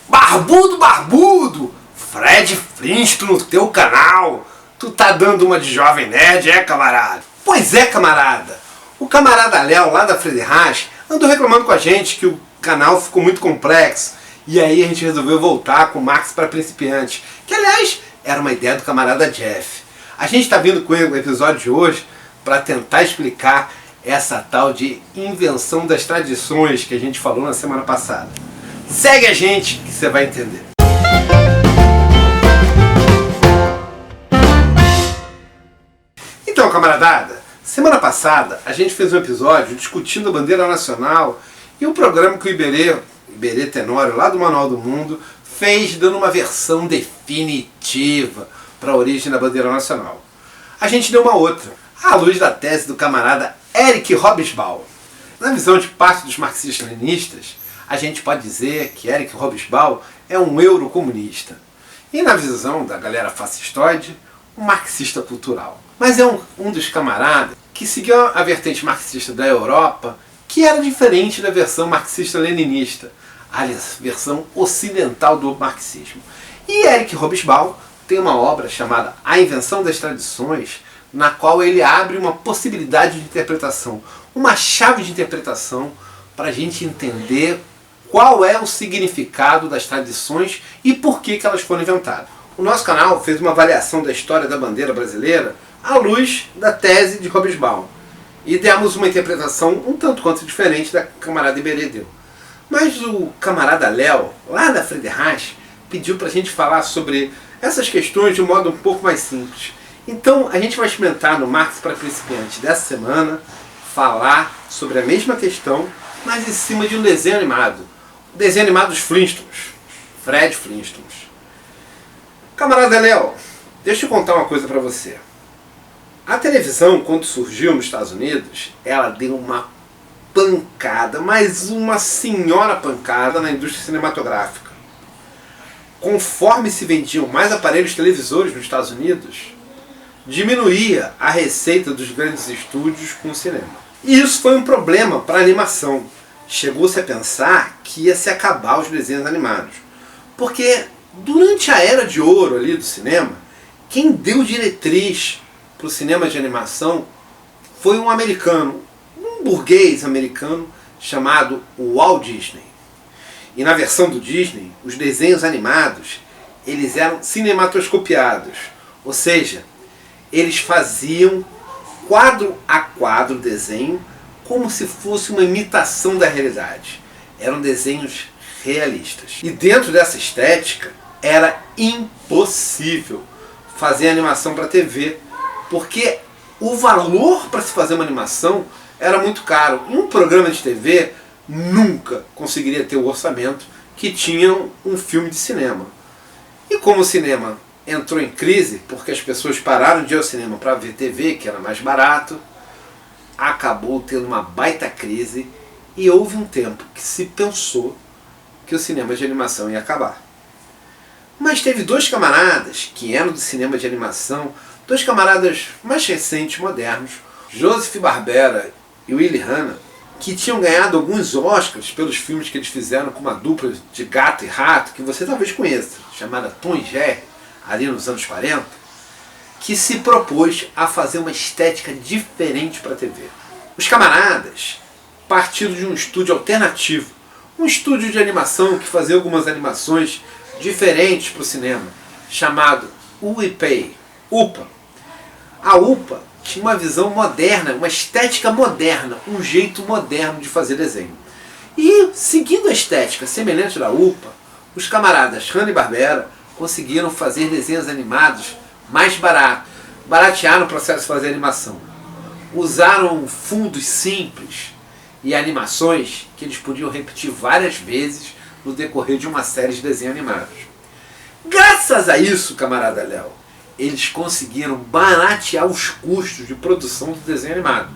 Barbudo, barbudo! Fred Flintstone no teu canal! Tu tá dando uma de jovem nerd, camarada? Pois é, camarada! O camarada Léo, lá da Fred Haas, andou reclamando com a gente que o canal ficou muito complexo. E aí a gente resolveu voltar com Max para principiantes, que aliás era uma ideia do camarada Jeff. A gente está vindo com o episódio de hoje para tentar explicar essa tal de invenção das tradições que a gente falou na semana passada. Segue a gente que você vai entender. Então, camaradada, semana passada a gente fez um episódio discutindo a bandeira nacional e o programa que o Iberê Tenório, lá do Manual do Mundo, fez dando uma versão definitiva para a origem da bandeira nacional. A gente deu uma outra, à luz da tese do camarada Eric Hobsbawm. Na visão de parte dos marxistas-leninistas, a gente pode dizer que Eric Hobsbawm é um eurocomunista. E na visão da galera fascistoide, um marxista cultural. Mas é um dos camaradas que seguiu a vertente marxista da Europa, que era diferente da versão marxista-leninista, a versão ocidental do marxismo. E Eric Hobsbawm tem uma obra chamada A Invenção das Tradições, na qual ele abre uma possibilidade de interpretação, uma chave de interpretação para a gente entender qual é o significado das tradições e por que elas foram inventadas. O nosso canal fez uma avaliação da história da bandeira brasileira à luz da tese de Hobsbawm e demos uma interpretação um tanto quanto diferente da camarada Iberê deu. Mas o camarada Léo, lá da Fred Haas, pediu para a gente falar sobre essas questões de um modo um pouco mais simples. Então a gente vai experimentar no Marx para Principiantes dessa semana falar sobre a mesma questão, mas em cima de um desenho animado. O desenho animado dos Flintstones, Fred Flintstones. Camarada Léo, deixa eu contar uma coisa para você. A televisão, quando surgiu nos Estados Unidos, ela deu uma pancada, mas uma senhora pancada na indústria cinematográfica. Conforme se vendiam mais aparelhos televisores nos Estados Unidos, diminuía a receita dos grandes estúdios com o cinema. E isso foi um problema para a animação. Chegou-se a pensar que ia se acabar os desenhos animados. Porque durante a era de ouro ali do cinema, quem deu diretriz para o cinema de animação foi um americano, um burguês americano chamado Walt Disney. E na versão do Disney, os desenhos animados eles eram cinematoscopiados, ou seja, eles faziam quadro a quadro o desenho como se fosse uma imitação da realidade. Eram desenhos realistas. E dentro dessa estética era impossível fazer animação para TV, porque o valor para se fazer uma animação era muito caro. E um programa de TV nunca conseguiria ter o orçamento que tinha um filme de cinema. E como o cinema entrou em crise, porque as pessoas pararam de ir ao cinema para ver TV, que era mais barato, acabou tendo uma baita crise e houve um tempo que se pensou que o cinema de animação ia acabar. Mas teve dois camaradas que eram do cinema de animação, dois camaradas mais recentes, modernos, Joseph Barbera e Willie Hanna, que tinham ganhado alguns Oscars pelos filmes que eles fizeram com uma dupla de gato e rato, que você talvez conheça, chamada Tom e Jerry, ali nos anos 40, que se propôs a fazer uma estética diferente para a TV. Os camaradas partiram de um estúdio alternativo, um estúdio de animação que fazia algumas animações diferentes para o cinema, chamado UPA. A UPA tinha uma visão moderna, uma estética moderna, um jeito moderno de fazer desenho. E, seguindo a estética semelhante da UPA, os camaradas Hanna-Barbera conseguiram fazer desenhos animados mais baratos, baratearam o processo de fazer animação. Usaram fundos simples e animações que eles podiam repetir várias vezes no decorrer de uma série de desenhos animados. Graças a isso, camarada Léo, eles conseguiram baratear os custos de produção do desenho animado.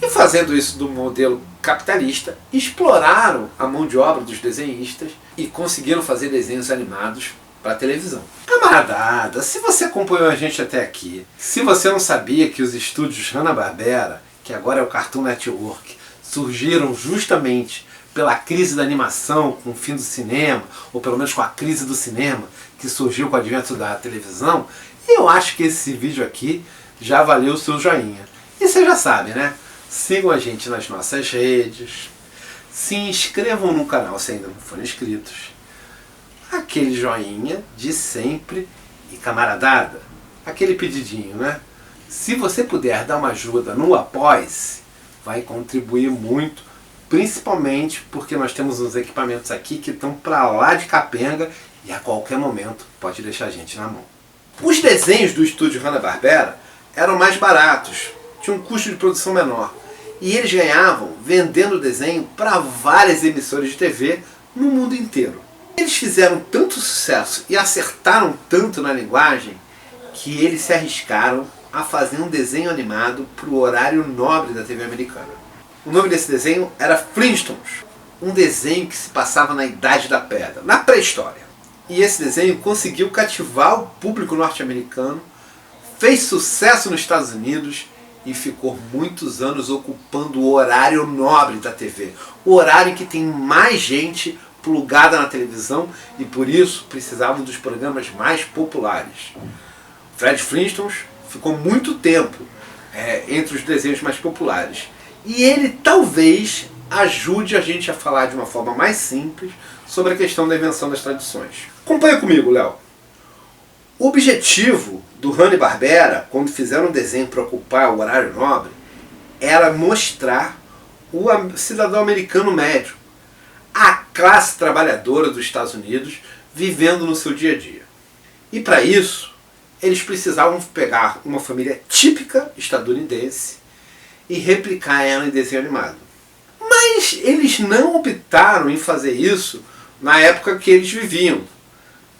E fazendo isso do modelo capitalista, exploraram a mão de obra dos desenhistas e conseguiram fazer desenhos animados para a televisão. Camaradada, se você acompanhou a gente até aqui, se você não sabia que os estúdios Hanna-Barbera, que agora é o Cartoon Network, surgiram justamente pela crise da animação com o fim do cinema, ou pelo menos com a crise do cinema que surgiu com o advento da televisão, eu acho que esse vídeo aqui já valeu o seu joinha. E você já sabe, né? Sigam a gente nas nossas redes, se inscrevam no canal se ainda não forem inscritos, aquele joinha de sempre e camaradada, aquele pedidinho, né? Se você puder dar uma ajuda no Apoie-se, vai contribuir muito, principalmente porque nós temos uns equipamentos aqui que estão para lá de capenga e a qualquer momento pode deixar a gente na mão. Os desenhos do estúdio Hanna-Barbera eram mais baratos, tinham um custo de produção menor, e eles ganhavam vendendo o desenho para várias emissoras de TV no mundo inteiro. Eles fizeram tanto sucesso e acertaram tanto na linguagem que eles se arriscaram a fazer um desenho animado para o horário nobre da TV americana. O nome desse desenho era Flintstones, um desenho que se passava na Idade da Pedra, na pré-história. E esse desenho conseguiu cativar o público norte-americano, fez sucesso nos Estados Unidos e ficou muitos anos ocupando o horário nobre da TV, o horário em que tem mais gente plugada na televisão e por isso precisavam dos programas mais populares. Fred Flintstones ficou muito tempo entre os desenhos mais populares. E ele talvez ajude a gente a falar de uma forma mais simples sobre a questão da invenção das tradições. Acompanha comigo, Léo. O objetivo do Hanna-Barbera, quando fizeram um desenho para ocupar o horário nobre, era mostrar o cidadão americano médio, a classe trabalhadora dos Estados Unidos, vivendo no seu dia a dia. E para isso, eles precisavam pegar uma família típica estadunidense e replicar ela em desenho animado. Mas eles não optaram em fazer isso na época que eles viviam.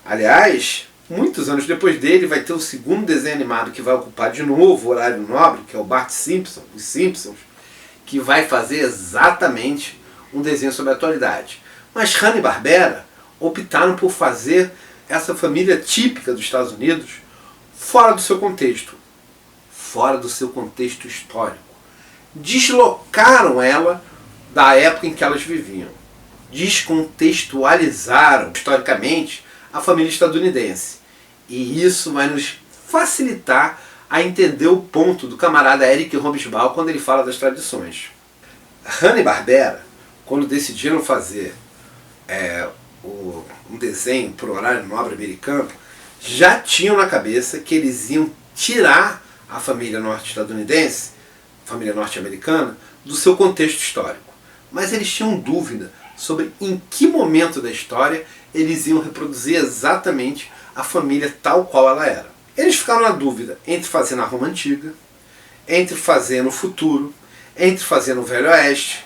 Aliás, muitos anos depois dele vai ter o segundo desenho animado que vai ocupar de novo o horário nobre, que é o Bart Simpson, os Simpsons, que vai fazer exatamente um desenho sobre a atualidade. Mas Hanna-Barbera optaram por fazer essa família típica dos Estados Unidos fora do seu contexto histórico. Deslocaram ela da época em que elas viviam. Descontextualizaram historicamente a família estadunidense. E isso vai nos facilitar a entender o ponto do camarada Eric Hobsbawm quando ele fala das tradições. Hanna-Barbera, quando decidiram fazer um desenho para o horário nobre americano, já tinham na cabeça que eles iam tirar a família norte-estadunidense, família norte-americana, do seu contexto histórico. Mas eles tinham dúvida sobre em que momento da história eles iam reproduzir exatamente a família tal qual ela era. Eles ficaram na dúvida entre fazer na Roma Antiga, entre fazer no futuro, entre fazer no Velho Oeste,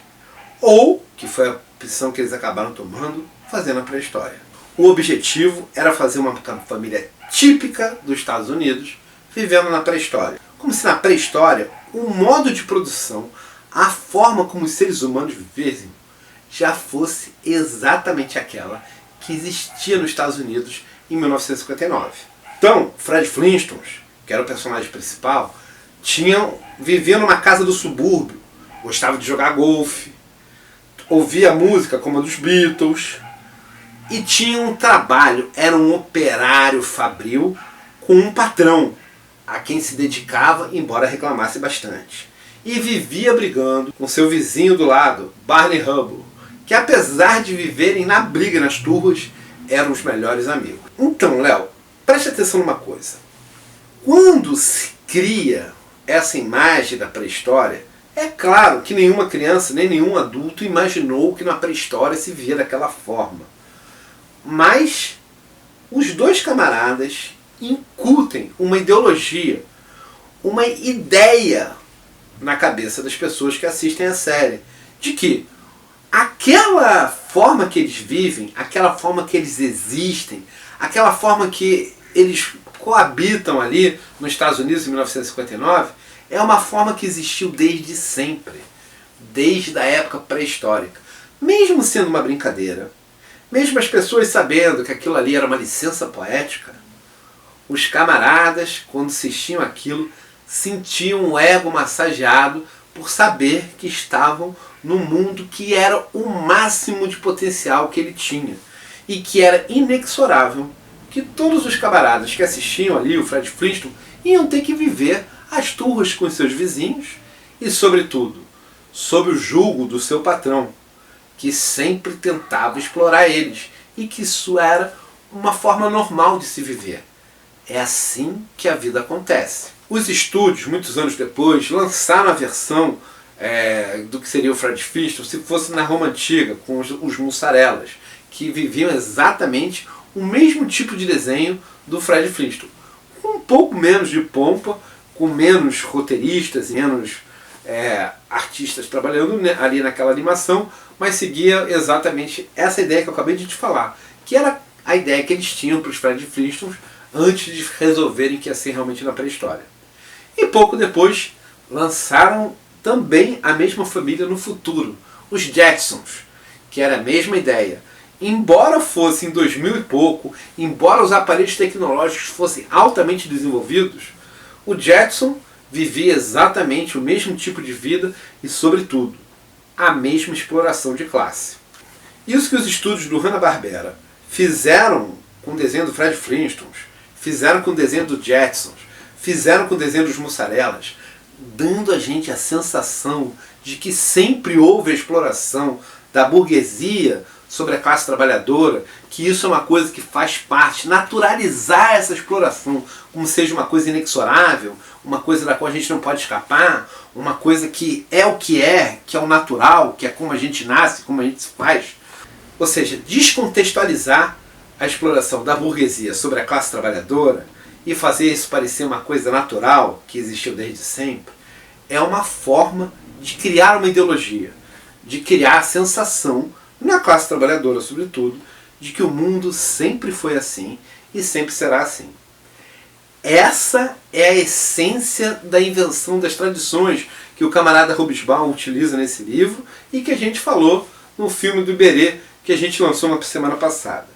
ou, que foi a opção que eles acabaram tomando, fazer na pré-história. O objetivo era fazer uma família típica dos Estados Unidos, vivendo na pré-história. Como se na pré-história, o modo de produção, a forma como os seres humanos vivessem, já fosse exatamente aquela que existia nos Estados Unidos em 1959. Então, Fred Flintstones, que era o personagem principal, vivia numa casa do subúrbio, gostava de jogar golfe, ouvia música como a dos Beatles, e tinha um trabalho, era um operário fabril com um patrão, a quem se dedicava, embora reclamasse bastante. E vivia brigando com seu vizinho do lado, Barney Rubble, que apesar de viverem na briga nas turras, eram os melhores amigos. Então, Léo, preste atenção numa coisa. Quando se cria essa imagem da pré-história, é claro que nenhuma criança, nem nenhum adulto imaginou que na pré-história se via daquela forma. Mas os dois camaradas incutem uma ideologia, uma ideia na cabeça das pessoas que assistem a série, de que aquela forma que eles vivem, aquela forma que eles existem, aquela forma que eles coabitam ali nos Estados Unidos em 1959, é uma forma que existiu desde sempre, desde a época pré-histórica. Mesmo sendo uma brincadeira, mesmo as pessoas sabendo que aquilo ali era uma licença poética, os camaradas, quando assistiam aquilo, sentiam o ego massageado por saber que estavam no mundo que era o máximo de potencial que ele tinha e que era inexorável, que todos os camaradas que assistiam ali o Fred Flintstone iam ter que viver as turras com seus vizinhos e, sobretudo, sob o jugo do seu patrão, que sempre tentava explorar eles e que isso era uma forma normal de se viver. É assim que a vida acontece. Os estúdios, muitos anos depois, lançaram a versão do que seria o Fred Flintstone se fosse na Roma Antiga, com os mussarelas, que viviam exatamente o mesmo tipo de desenho do Fred Flintstone, com um pouco menos de pompa, com menos roteiristas e menos artistas trabalhando ali naquela animação, mas seguia exatamente essa ideia que eu acabei de te falar, que era a ideia que eles tinham para os Fred Flintstones antes de resolverem que ia ser realmente na pré-história. E pouco depois lançaram também a mesma família no futuro, os Jetsons, que era a mesma ideia. Embora fosse em 2000 e pouco, embora os aparelhos tecnológicos fossem altamente desenvolvidos, o Jetson vivia exatamente o mesmo tipo de vida e, sobretudo, a mesma exploração de classe. Isso que os estúdios do Hanna-Barbera fizeram com o desenho do Fred Flintstone, fizeram com o desenho do Jetsons, fizeram com o desenho dos mussarelas, dando a gente a sensação de que sempre houve a exploração da burguesia sobre a classe trabalhadora, que isso é uma coisa que faz parte, naturalizar essa exploração como seja uma coisa inexorável, uma coisa da qual a gente não pode escapar, uma coisa que é o natural, que é como a gente nasce, como a gente se faz. Ou seja, descontextualizar a exploração da burguesia sobre a classe trabalhadora e fazer isso parecer uma coisa natural, que existiu desde sempre, é uma forma de criar uma ideologia, de criar a sensação, na classe trabalhadora sobretudo, de que o mundo sempre foi assim e sempre será assim. Essa é a essência da invenção das tradições que o camarada Hobsbawm utiliza nesse livro e que a gente falou no filme do Iberê que a gente lançou na semana passada.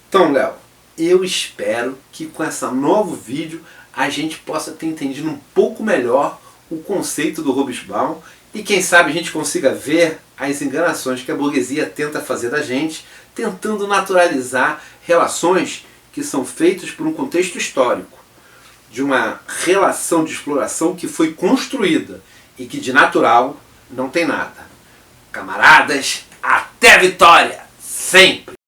Então, Léo, eu espero que com esse novo vídeo a gente possa ter entendido um pouco melhor o conceito do Hobsbawm e quem sabe a gente consiga ver as enganações que a burguesia tenta fazer da gente, tentando naturalizar relações que são feitas por um contexto histórico, de uma relação de exploração que foi construída e que de natural não tem nada. Camaradas, até a vitória! Sempre!